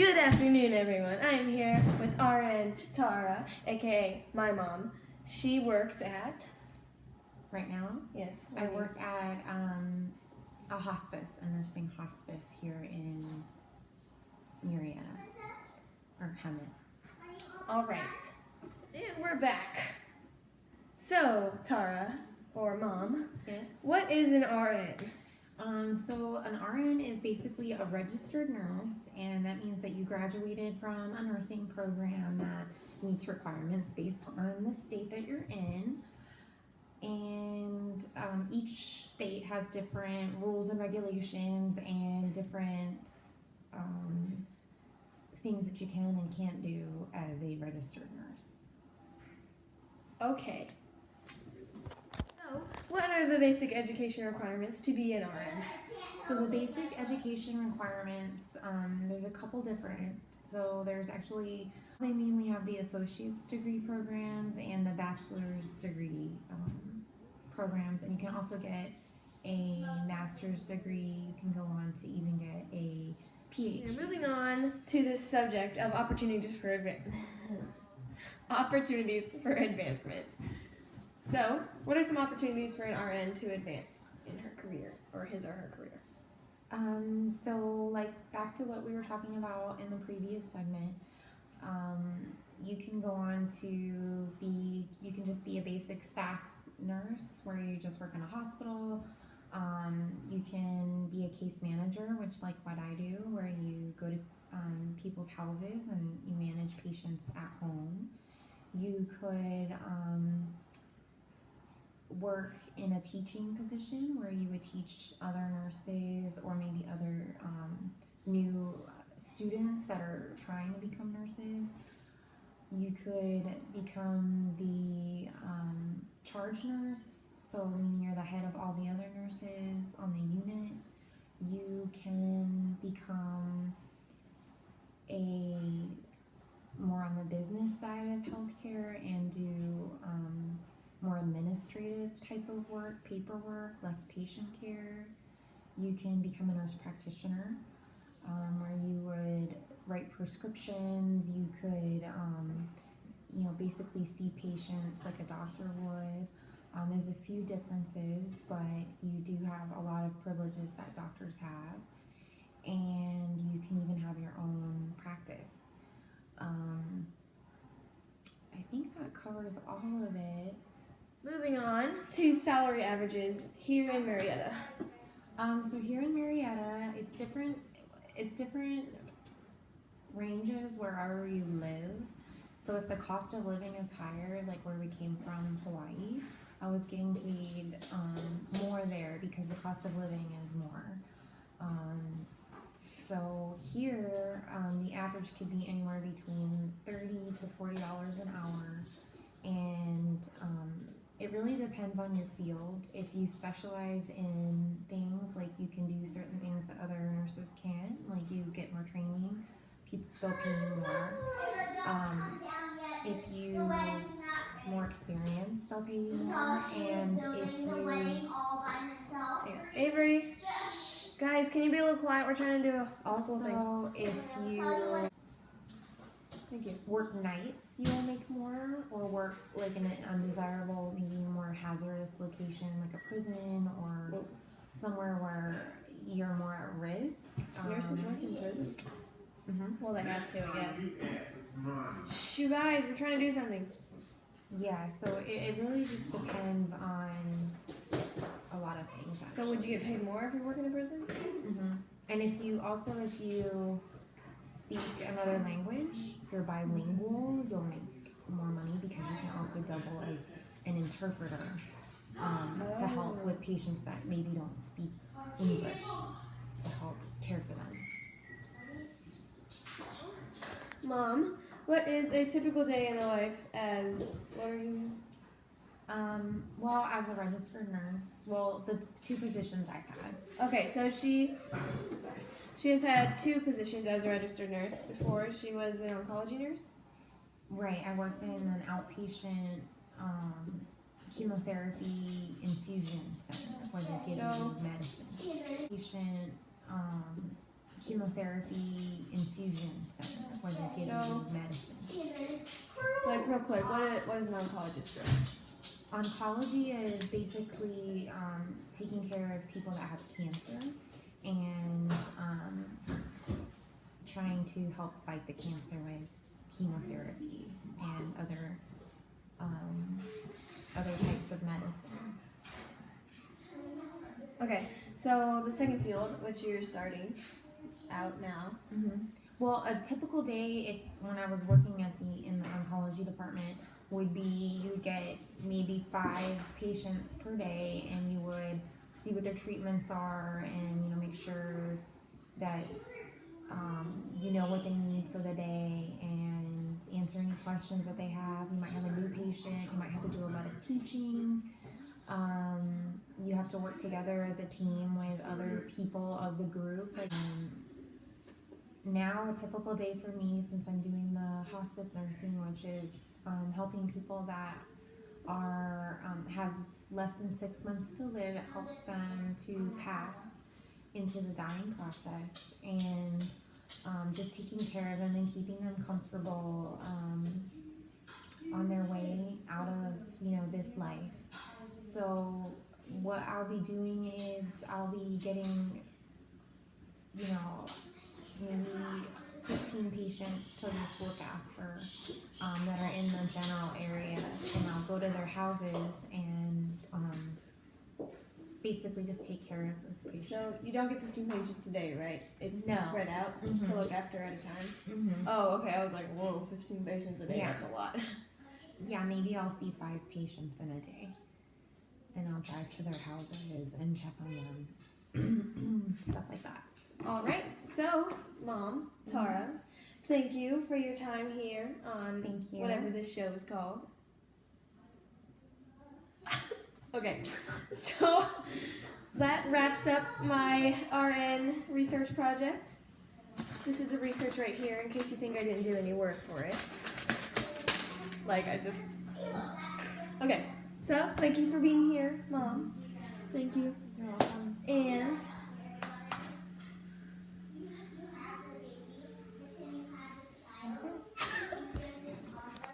Good afternoon, everyone. I'm here with RN Tara, aka my mom. She works at. Right now, Yes. I work at a hospice, a nursing hospice here in Marietta, or Hemet. All right. And we're back. So, Tara, or mom, Yes. what is an RN? So an RN is basically a registered nurse, and that means that you graduated from a nursing program that meets requirements based on the state that you're in. And each state has different rules and regulations and different things that you can and can't do as a registered nurse. Okay. So, what are the basic education requirements to be an RN? So the basic education requirements, there's a couple different. So there's actually, they mainly have the associate's degree programs and the bachelor's degree programs, and you can also get a master's degree. You can go on to even get a PhD. We're moving on to this subject of opportunities for advancement. So, what are some opportunities for an RN to advance in her career, or his or her career? So like back to what we were talking about in the previous segment, you can go on to you can just be a basic staff nurse where you just work in a hospital. You can be a case manager, which like what I do, where you go to people's houses and you manage patients at home. You could work in a teaching position where you would teach other nurses or maybe other new students that are trying to become nurses. You could become the charge nurse, so meaning you're the head of all the other nurses on the unit. You can become more on the business side of healthcare and do more administrative type of work, paperwork, less patient care. You can become a nurse practitioner, where you would write prescriptions. You could, basically see patients like a doctor would. There's a few differences, but you do have a lot of privileges that doctors have, and you can even have your own practice. I think that covers all of it. Moving on to salary averages here in Marietta. So here in Marietta, it's different ranges wherever you live. So if the cost of living is higher, like where we came from, Hawaii, I was getting paid more there because the cost of living is more. So here, the average could be anywhere between $30 to $40 an hour, and it really depends on your field. If you specialize in things, like you can do certain things that other nurses can't, like you get more training, they'll pay you more. If you have more experience, they'll pay you more. And if you... Avery, shh. Guys, can you be a little quiet? We're trying to do a school thing. Also, if you Thank you. work nights, you'll make more, or work like in an undesirable, maybe more hazardous location like a prison or somewhere where you're more at risk. Nurses work in prison? Mm-hmm. Well, they have to, I guess. Shh, you guys, we're trying to do something. Yeah, so it really just depends on a lot of things, actually. So would you get paid more if you work in a prison? Mm-hmm. And if you speak another language, if you're bilingual, you'll make more money because you can also double as an interpreter to help with patients that maybe don't speak English, to help care for them. Mom, what is a typical day in the life as, what are you? Well, as a registered nurse, the two positions I've had. Okay, so she has had two positions as a registered nurse before she was an oncology nurse? Right, I worked in an outpatient chemotherapy infusion center where they give you medicine. Patient chemotherapy infusion center. So- medicine. Like real quick, what is an oncologist do? Oncology is basically taking care of people that have cancer and trying to help fight the cancer with chemotherapy and other types of medicines. Okay, so the second field, which you're starting out now. Well, a typical day, when I was working in the oncology department, would be you would get maybe 5 patients per day, and you would see what their treatments are, and make sure that you know what they need for the day, and answer any questions that they have. You might have a new patient. You might have to do a lot of teaching. You have to work together as a team with other people of the group. Now a typical day for me, since I'm doing the hospice nursing, which is helping people that are have less than 6 months to live, it helps them to pass into the dying process, and just taking care of them and keeping them comfortable on their way out of this life. So what I'll be doing is I'll be getting maybe 15 patients to just look after that are in the general area, and I'll go to their houses and basically just take care of those patients. So you don't get 15 patients a day, right? It's No. spread out to look after at a time. Mm-hmm. Oh, okay. I was like, whoa, 15 patients a day. Yeah. That's a lot. Yeah, maybe I'll see 5 patients in a day, and I'll drive to their houses and check on them, stuff like that. All right. So, Mom, Tara, thank you for your time here on Thank you. whatever this show is called. Okay. So that wraps up my RN research project. This is a research right here in case you think I didn't do any work for it. Okay. So, thank you for being here, Mom. Thank you.